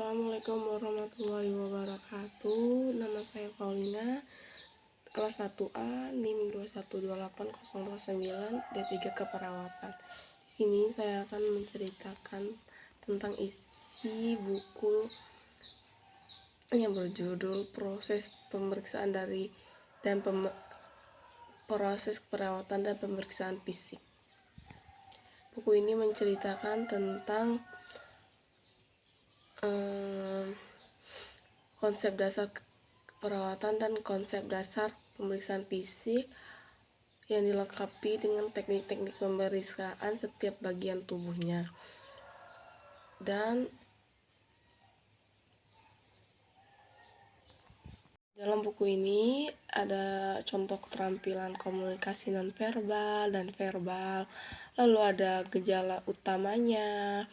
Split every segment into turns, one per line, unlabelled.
Assalamualaikum warahmatullahi wabarakatuh. Nama saya Paulina, kelas 1A, NIM 2128029, D3 Keperawatan. Di sini saya akan menceritakan tentang isi buku yang berjudul Proses Pemeriksaan Proses Perawatan dan Pemeriksaan Fisik. Buku ini menceritakan tentang konsep dasar perawatan dan konsep dasar pemeriksaan fisik yang dilengkapi dengan teknik-teknik pemeriksaan setiap bagian tubuhnya. Dan dalam buku ini ada contoh keterampilan komunikasi nonverbal dan verbal, lalu ada gejala utamanya,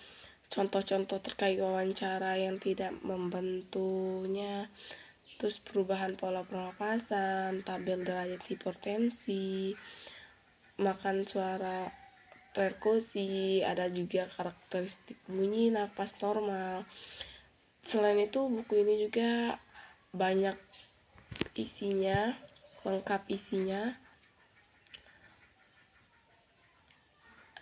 contoh-contoh terkait wawancara yang tidak membantunya, terus perubahan pola pernapasan, tabel derajat hipertensi, makan suara perkusi, ada juga karakteristik bunyi napas normal. Selain itu, buku ini juga banyak isinya, lengkap isinya.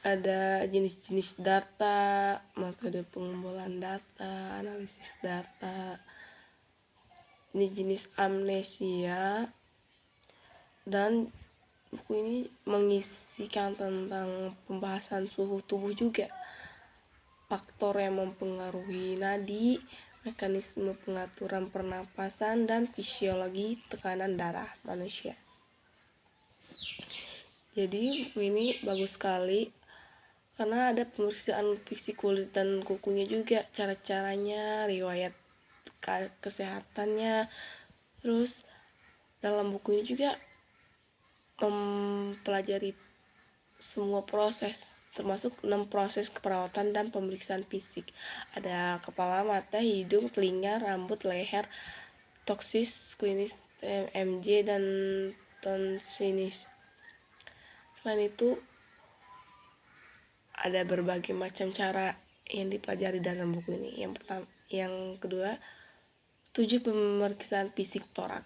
Ada jenis-jenis data, metode pengumpulan data, analisis data, ini jenis amnesia, dan buku ini mengisikan tentang pembahasan suhu tubuh juga, faktor yang mempengaruhi nadi, mekanisme pengaturan pernapasan, dan fisiologi tekanan darah manusia. Jadi buku ini bagus sekali karena ada pemeriksaan fisik kulit dan kukunya juga, cara-caranya, riwayat kesehatannya. Terus dalam buku ini juga mempelajari semua proses, termasuk 6 proses keperawatan dan pemeriksaan fisik. Ada kepala, mata, hidung, telinga, rambut, leher, toksis, klinis, MJ, dan tonsinis. Selain itu, ada berbagai macam cara yang dipelajari dalam buku ini. Yang kedua, 7 pemeriksaan fisik torak.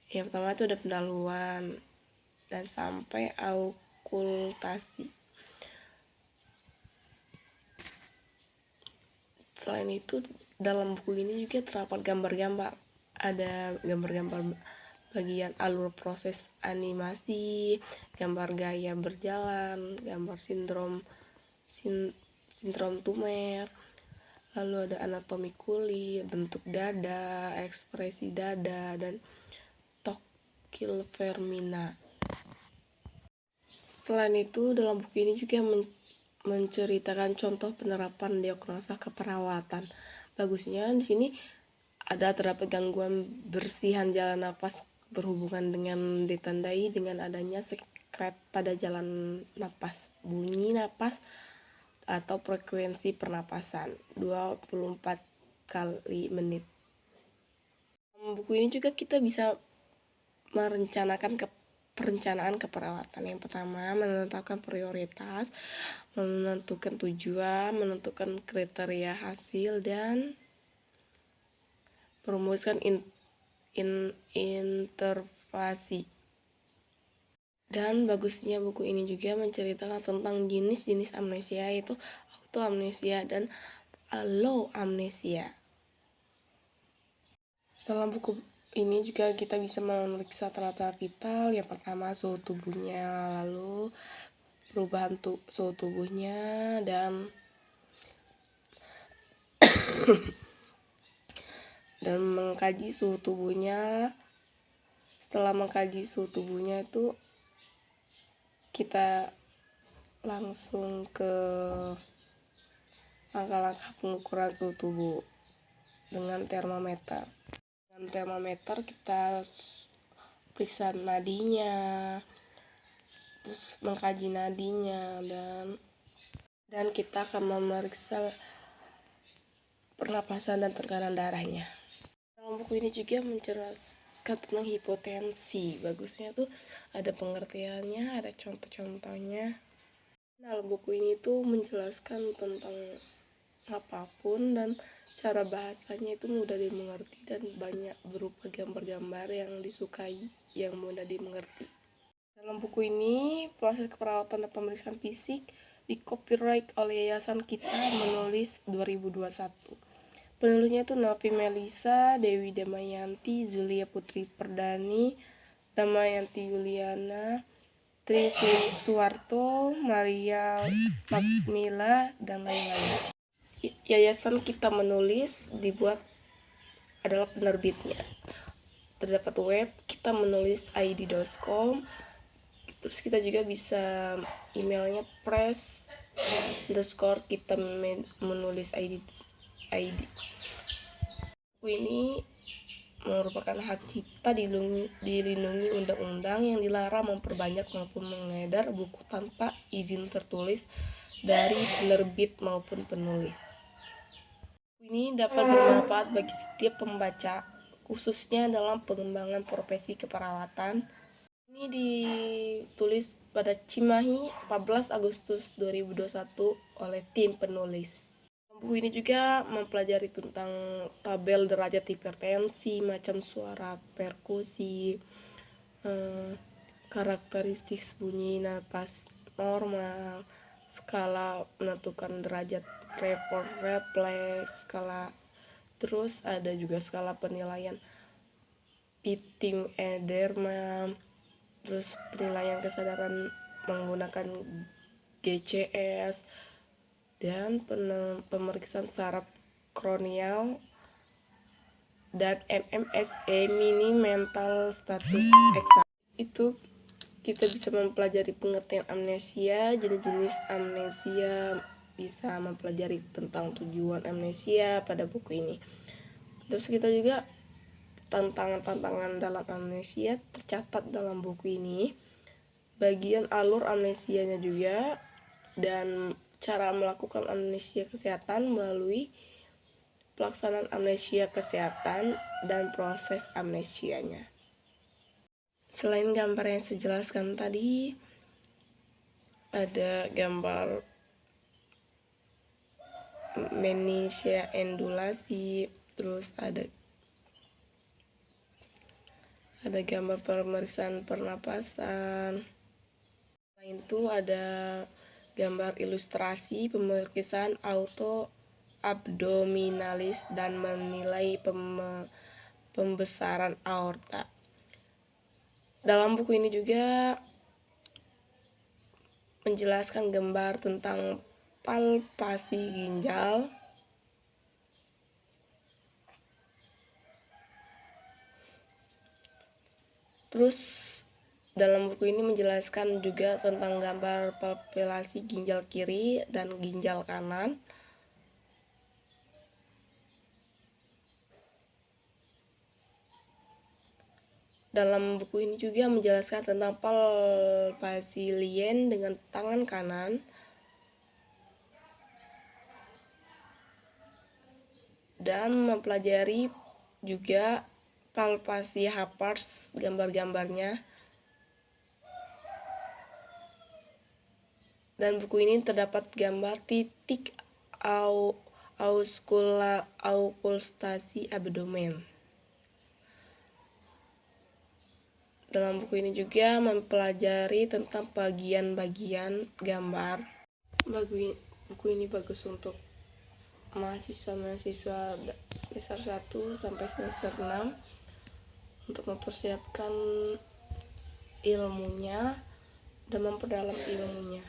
Yang pertama itu ada pendahuluan dan sampai aukultasi. Selain itu, dalam buku ini juga terdapat gambar-gambar. Ada gambar-gambar bagian alur proses animasi, gambar gaya berjalan, gambar sindrom tumer, lalu ada anatomi kulit, bentuk dada, ekspresi dada, dan tokil vermina. Selain itu, dalam buku ini juga menceritakan contoh penerapan diagnosa keperawatan. Bagusnya di sini terdapat gangguan bersihan jalan napas berhubungan dengan ditandai dengan adanya sekret pada jalan napas, bunyi napas atau frekuensi pernapasan 24 kali menit. Buku ini juga kita bisa perencanaan keperawatan. Yang pertama, menentukan prioritas, menentukan tujuan, menentukan kriteria hasil, dan merumuskan intervensi. Dan bagusnya buku ini juga menceritakan tentang jenis-jenis amnesia, yaitu autoamnesia dan low amnesia. Dalam buku ini juga kita bisa memeriksa tanda-tanda vital. Yang pertama, suhu tubuhnya, lalu perubahan suhu tubuhnya, dan dan mengkaji suhu tubuhnya. Setelah mengkaji suhu tubuhnya itu, kita langsung ke langkah-langkah pengukuran suhu tubuh dengan termometer. Dengan termometer kita periksa nadinya, terus mengkaji nadinya, dan kita akan memeriksa pernapasan dan tekanan darahnya. Dalam buku ini juga menjelaskan tentang hipotensi. Bagusnya tuh ada pengertiannya, ada contoh-contohnya. Dalam buku ini tuh menjelaskan tentang apapun dan cara bahasanya itu mudah dimengerti dan banyak berupa gambar-gambar yang disukai, yang mudah dimengerti. Dalam buku ini, proses keperawatan dan pemeriksaan fisik di copyright oleh Yayasan Kita Menulis 2021. Penulisnya itu Novi Melisa, Dewi Damayanti, Zulia Putri Perdani, Damayanti Yuliana, Tri Suwarto, Maria Magmila, dan lain-lain. Yayasan Kita Menulis dibuat adalah penerbitnya. Terdapat web kita menulis id.com. Terus kita juga bisa emailnya press_kita menulis id. Buku ini merupakan hak cipta dilindungi undang-undang yang dilarang memperbanyak maupun mengedar buku tanpa izin tertulis dari penerbit maupun penulis. Buku ini dapat bermanfaat bagi setiap pembaca, khususnya dalam pengembangan profesi keperawatan. Ini ditulis pada Cimahi 14 Agustus 2021 oleh tim penulis. Buku ini juga mempelajari tentang tabel derajat hipertensi, macam suara perkusi, karakteristik bunyi napas normal, skala menentukan derajat refleks, skala, terus ada juga skala penilaian Pitting Ederman, terus penilaian kesadaran menggunakan GCS, dan pemeriksaan saraf kronial, dan MMSE mini mental status exam. Itu kita bisa mempelajari pengertian amnesia, jenis-jenis amnesia, bisa mempelajari tentang tujuan amnesia pada buku ini. Terus kita juga tantangan-tantangan dalam amnesia tercatat dalam buku ini, bagian alur amnesianya juga, dan cara melakukan amnesia kesehatan melalui pelaksanaan amnesia kesehatan dan proses amnesianya. Selain gambar yang saya jelaskan tadi, ada gambar meniscia endulasi, terus ada gambar pemeriksaan pernapasan. Selain itu ada gambar ilustrasi pemeriksaan auto abdominalis dan menilai pembesaran aorta. Dalam buku ini juga menjelaskan gambar tentang palpasi ginjal, terus dalam buku ini menjelaskan juga tentang gambar palpasi ginjal kiri dan ginjal kanan. Dalam buku ini juga menjelaskan tentang palpasi lien dengan tangan kanan, dan mempelajari juga palpasi Harpers, gambar-gambarnya. Dan buku ini terdapat gambar titik auskultasi abdomen. Dalam buku ini juga mempelajari tentang bagian-bagian gambar. Buku ini bagus untuk mahasiswa-mahasiswa semester 1 sampai semester 6 untuk mempersiapkan ilmunya dan memperdalam ilmunya.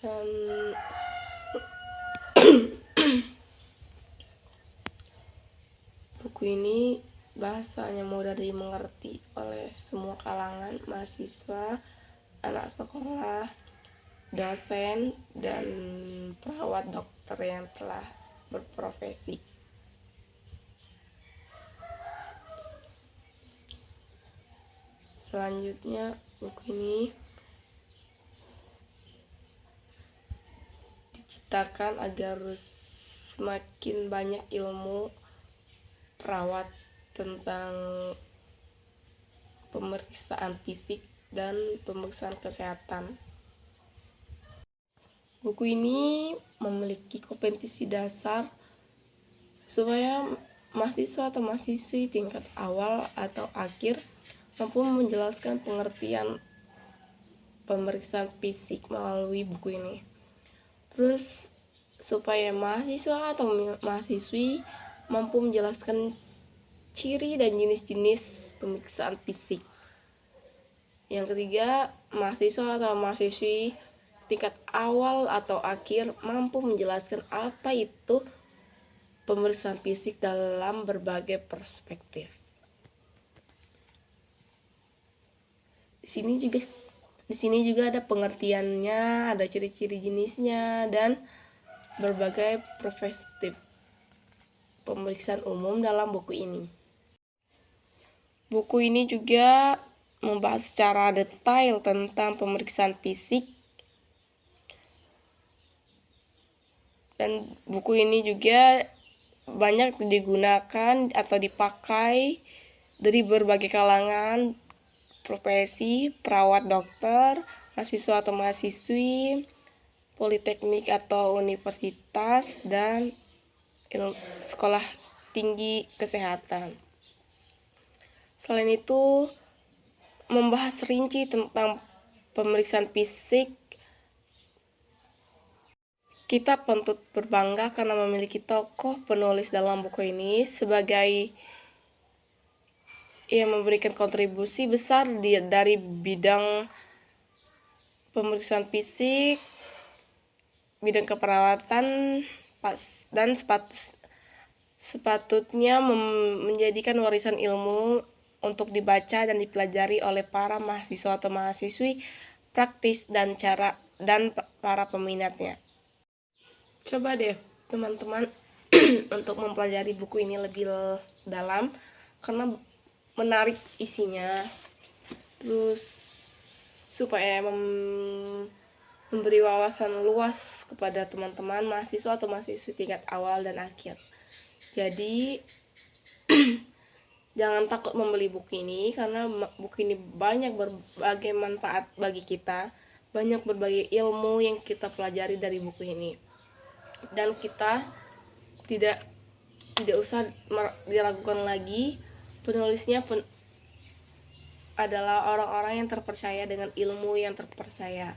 Dan buku ini bahasanya mudah dimengerti oleh semua kalangan, mahasiswa, anak sekolah, dosen, dan perawat dokter yang telah berprofesi. Selanjutnya, buku ini diciptakan agar semakin banyak ilmu perawat tentang pemeriksaan fisik dan pemeriksaan kesehatan. Buku ini memiliki kompetensi dasar supaya mahasiswa atau mahasiswi tingkat awal atau akhir mampu menjelaskan pengertian pemeriksaan fisik melalui buku ini. Terus supaya mahasiswa atau mahasiswi mampu menjelaskan ciri dan jenis-jenis pemeriksaan fisik. Yang ketiga, mahasiswa atau mahasiswi tingkat awal atau akhir mampu menjelaskan apa itu pemeriksaan fisik dalam berbagai perspektif. Di sini juga ada pengertiannya, ada ciri-ciri jenisnya, dan berbagai perspektif pemeriksaan umum dalam buku ini. Buku ini juga membahas secara detail tentang pemeriksaan fisik, dan buku ini juga banyak digunakan atau dipakai dari berbagai kalangan profesi, perawat, dokter, mahasiswa atau mahasiswi, politeknik atau universitas, dan sekolah tinggi kesehatan. Selain itu, membahas rinci tentang pemeriksaan fisik, kita patut berbangga karena memiliki tokoh penulis dalam buku ini sebagai yang memberikan kontribusi besar dari bidang pemeriksaan fisik, bidang keperawatan, dan sepatutnya menjadikan warisan ilmu untuk dibaca dan dipelajari oleh para mahasiswa atau mahasiswi praktis dan para peminatnya. Coba deh teman-teman untuk mempelajari buku ini lebih dalam karena menarik isinya. Terus supaya memberi wawasan luas kepada teman-teman mahasiswa atau mahasiswi tingkat awal dan akhir. Jadi jangan takut membeli buku ini karena buku ini banyak berbagai manfaat bagi kita, banyak berbagai ilmu yang kita pelajari dari buku ini. Dan kita tidak usah diragukan lagi, penulisnya adalah orang-orang yang terpercaya dengan ilmu yang terpercaya.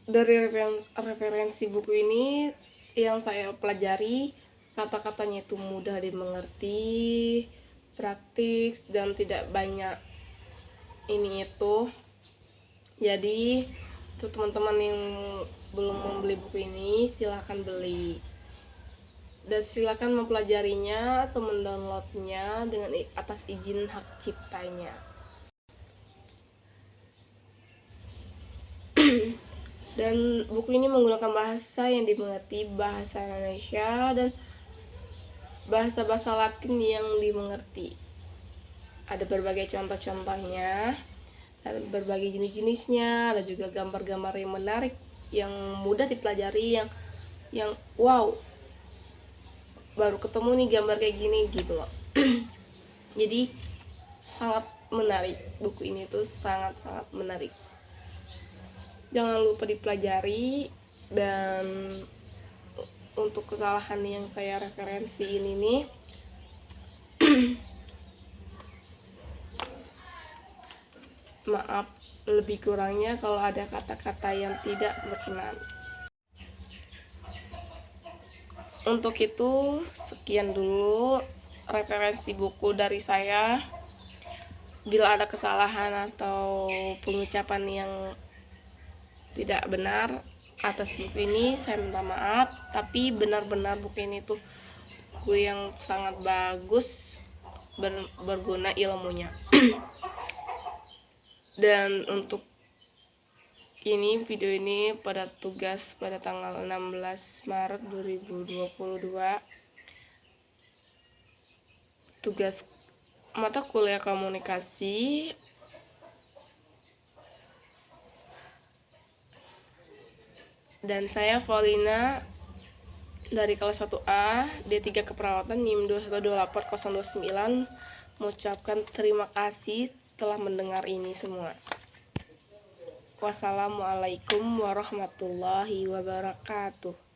Dari referensi buku ini yang saya pelajari, kata-katanya itu mudah dimengerti, praktis, dan tidak banyak ini itu. Jadi untuk teman-teman yang belum membeli buku ini, silahkan beli dan silahkan mempelajarinya atau mendownloadnya dengan atas izin hak ciptanya. Dan buku ini menggunakan bahasa yang dimengerti, bahasa Indonesia dan bahasa-bahasa Latin yang dimengerti. Ada berbagai contoh-contohnya, ada berbagai jenis-jenisnya, ada juga gambar-gambar yang menarik, yang mudah dipelajari, yang wow, baru ketemu nih gambar kayak gini gitu loh. Jadi sangat menarik, buku ini tuh sangat-sangat menarik. Jangan lupa dipelajari. Dan untuk kesalahan yang saya referensiin ini maaf lebih kurangnya kalau ada kata-kata yang tidak berkenan. Untuk itu sekian dulu referensi buku dari saya. Bila ada kesalahan atau pengucapan yang tidak benar atas buku ini, saya minta maaf. Tapi benar-benar buku ini tuh buku yang sangat bagus, berguna ilmunya. Dan untuk video ini pada tugas pada tanggal 16 Maret 2022, tugas mata kuliah komunikasi dan saya Volina dari kelas 1A D3 Keperawatan NIM 2128029 mengucapkan terima kasih telah mendengar ini semua. Wassalamualaikum warahmatullahi wabarakatuh.